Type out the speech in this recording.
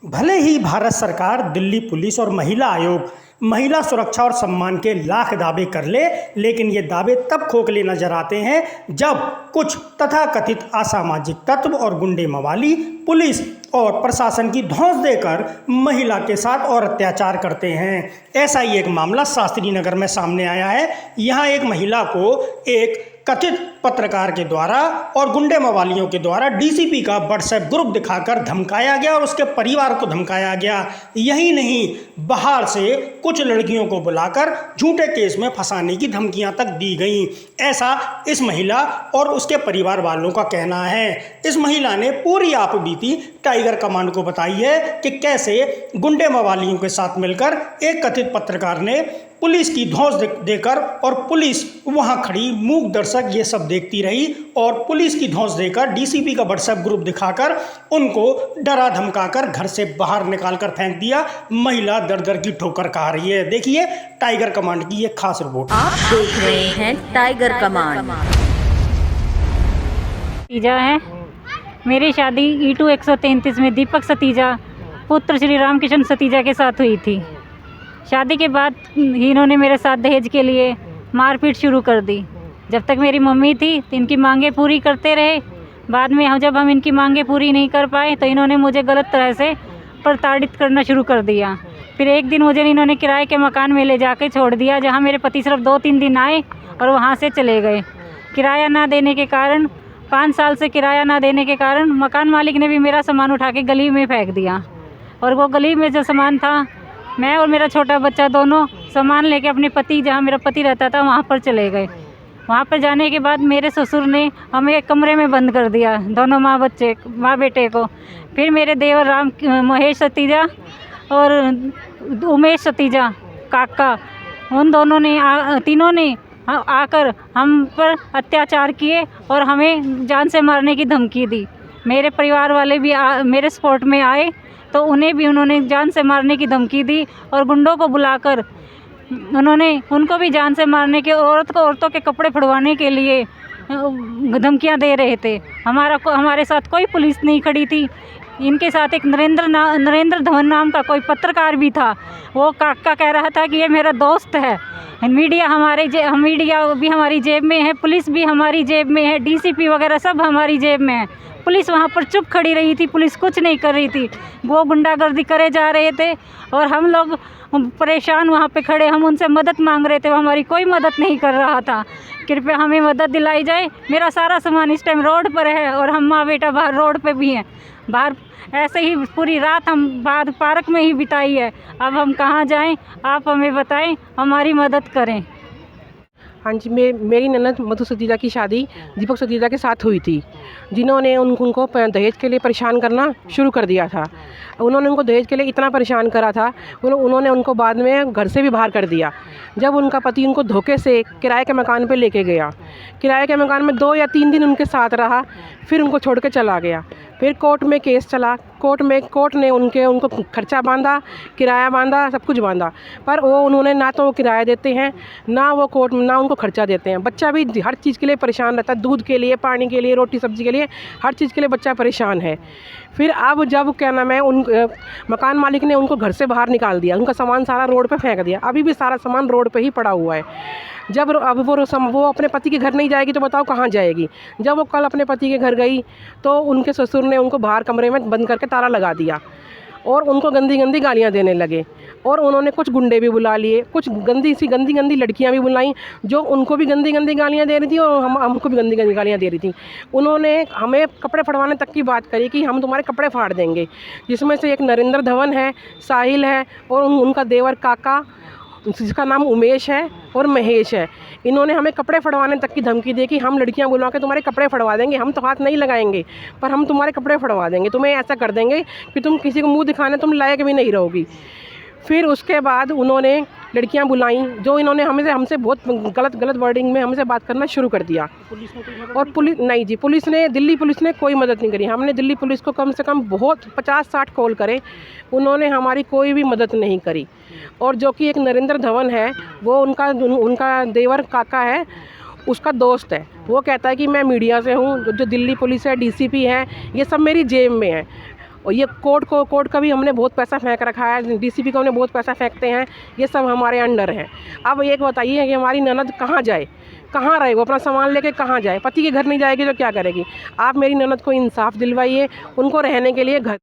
भले ही भारत सरकार, दिल्ली पुलिस और महिला आयोग महिला सुरक्षा और सम्मान के लाख दावे कर ले, लेकिन ये दावे तब खोखले नजर आते हैं जब कुछ तथाकथित असामाजिक तत्व और गुंडे मवाली पुलिस और प्रशासन की धौंस देकर महिला के साथ और अत्याचार करते हैं। ऐसा ही एक मामला शास्त्री नगर में सामने आया है। यहाँ एक महिला को एक कथित पत्रकार के द्वारा और गुंडे मवालियों के द्वारा डीसीपी का व्हाट्सएप ग्रुप दिखाकर धमकाया गया और उसके परिवार को धमकाया गया। यही नहीं, बाहर से कुछ लड़कियों को बुलाकर झूठे केस में फंसाने की धमकियां तक दी गईं। ऐसा इस महिला और उसके परिवार वालों का कहना है। इस महिला ने पूरी आपबीती टाइगर कमांड को बताई है कि कैसे गुंडे मवालियों के साथ मिलकर एक कथित पत्रकार ने पुलिस की धौंस देकर, और पुलिस वहां खड़ी मूक दर्शक ये सब देखती रही, और पुलिस की धौंस देकर डीसीपी का व्हाट्सएप ग्रुप दिखाकर उनको डरा धमकाकर घर से बाहर निकालकर फेंक दिया। महिला दर दर की ठोकर खा रही है। देखिए टाइगर कमांड की ये खास रिपोर्ट। आप देख रहे हैं टाइगर कमांड। सतीजा है। मेरी शादी E2 133 में दीपक सतीजा पुत्र श्री रामकिशन सतीजा के साथ हुई थी। शादी के बाद इन्होंने मेरे साथ दहेज के लिए मारपीट शुरू कर दी। जब तक मेरी मम्मी थी तो इनकी मांगें पूरी करते रहे। बाद में जब हम इनकी मांगें पूरी नहीं कर पाए तो इन्होंने मुझे गलत तरह से प्रताड़ित करना शुरू कर दिया। फिर एक दिन मुझे इन्होंने किराए के मकान में ले जाके छोड़ दिया, जहां मेरे पति सिर्फ 2-3 दिन आए और वहां से चले गए। किराया ना देने के कारण, 5 साल से किराया ना देने के कारण मकान मालिक ने भी मेरा सामान उठा के गली में फेंक दिया। और वो गली में जो सामान था, मैं और मेरा छोटा बच्चा दोनों सामान लेके अपने पति, जहाँ मेरा पति रहता था, वहाँ पर चले गए। वहाँ पर जाने के बाद मेरे ससुर ने हमें एक कमरे में बंद कर दिया, दोनों माँ बेटे को। फिर मेरे देवर महेश सतीजा और उमेश सतीजा काका, उन दोनों ने तीनों ने आकर हम पर अत्याचार किए और हमें जान से मारने की धमकी दी। मेरे परिवार वाले भी मेरे सपोर्ट में आए तो उन्होंने जान से मारने की धमकी दी, और गुंडों को बुलाकर उनको भी जान से मारने के, औरतों के कपड़े फड़वाने के लिए धमकियां दे रहे थे। हमारे साथ कोई पुलिस नहीं खड़ी थी। इनके साथ एक नरेंद्र धवन नाम का कोई पत्रकार भी था। वो काका कह रहा था कि ये मेरा दोस्त है। मीडिया भी हमारी जेब में है, पुलिस भी हमारी जेब में है, डीसीपी वगैरह सब हमारी जेब में है। पुलिस वहाँ पर चुप खड़ी रही थी, पुलिस कुछ नहीं कर रही थी। वो गुंडागर्दी करे जा रहे थे और हम लोग परेशान वहाँ पे खड़े, हम उनसे मदद मांग रहे थे, वो हमारी कोई मदद नहीं कर रहा था। कृपया हमें मदद दिलाई जाए। मेरा सारा सामान इस टाइम रोड पर है और हम माँ बेटा बाहर रोड पे भी हैं। बाहर ऐसे ही पूरी रात हम बाहर पार्क में ही बिताई है। अब हम कहाँ जाएं, आप हमें बताएं, हमारी मदद करें। हाँ जी, मेरी ननद मधु सतीजा की शादी दीपक सतीजा के साथ हुई थी, जिन्होंने उनको दहेज के लिए परेशान करना शुरू कर दिया था। उन्होंने उनको दहेज के लिए इतना परेशान करा था, उन्होंने उनको बाद में घर से भी बाहर कर दिया। जब उनका पति उनको धोखे से किराए के मकान पे लेके गया, किराए के मकान में 2 या 3 दिन उनके साथ रहा, फिर उनको छोड़ के चला गया। फिर कोर्ट में केस चला, कोर्ट ने उनको खर्चा बांधा, किराया बांधा, सब कुछ बांधा, पर उन्होंने ना तो वो किराया देते हैं, ना उनको खर्चा देते हैं। बच्चा भी हर चीज़ के लिए परेशान रहता है, दूध के लिए, पानी के लिए, रोटी सब्जी के लिए, हर चीज़ के लिए बच्चा परेशान है। फिर अब जब क्या नाम है, मकान मालिक ने उनको घर से बाहर निकाल दिया, उनका सामान सारा रोड पे फेंक दिया। अभी भी सारा सामान रोड पे ही पड़ा हुआ है। जब अब वो अपने पति के घर नहीं जाएगी तो बताओ कहाँ जाएगी। जब वो कल अपने पति के घर गई तो उनके ससुर ने उनको बाहर कमरे में बंद करके ताला लगा दिया और उनको गंदी गंदी गालियाँ देने लगे। और उन्होंने कुछ गुंडे भी बुला लिए, कुछ गंदी लड़कियां भी बुलाई, जो उनको भी गंदी गालियां दे रही थी और हमको भी गंदी गालियां दे रही थी। उन्होंने हमें कपड़े फाड़वाने तक की बात करी कि हम तुम्हारे कपड़े फाड़ देंगे, जिसमें से एक नरेंद्र धवन है, साहिल है और उनका देवर काका, जिसका नाम उमेश है और महेश है। इन्होंने हमें कपड़े फड़वाने तक की धमकी दी कि हम लड़कियां बुलवा के तुम्हारे कपड़े फड़वा देंगे, हम तो हाथ नहीं लगाएंगे पर हम तुम्हारे कपड़े फड़वा देंगे, तुम्हें ऐसा कर देंगे कि तुम किसी को मुंह दिखाने तुम लायक भी नहीं रहोगी। फिर उसके बाद उन्होंने लड़कियां बुलाई, जो इन्होंने हमसे बहुत गलत वर्डिंग में हमसे बात करना शुरू कर दिया। और दिल्ली पुलिस ने कोई मदद नहीं करी। हमने दिल्ली पुलिस को कम से कम बहुत 50-60 कॉल करे, उन्होंने हमारी कोई भी मदद नहीं करी। और जो कि एक नरेंद्र धवन है, वो उनका देवर काका है, उसका दोस्त है। वो कहता है कि मैं मीडिया से हूँ, जो दिल्ली पुलिस है, डीसीपी है, ये सब मेरी जेब में है। और ये कोर्ट का भी हमने बहुत पैसा फेंक रखा है, डीसीपी को हमने बहुत पैसा फेंकते हैं, ये सब हमारे अंडर है। अब एक बताइए कि हमारी ननद कहाँ जाए, कहाँ रहे, वो अपना सामान लेके कहाँ जाए, पति के घर नहीं जाएगी तो क्या करेगी। आप मेरी ननद को इंसाफ दिलवाइए, उनको रहने के लिए घर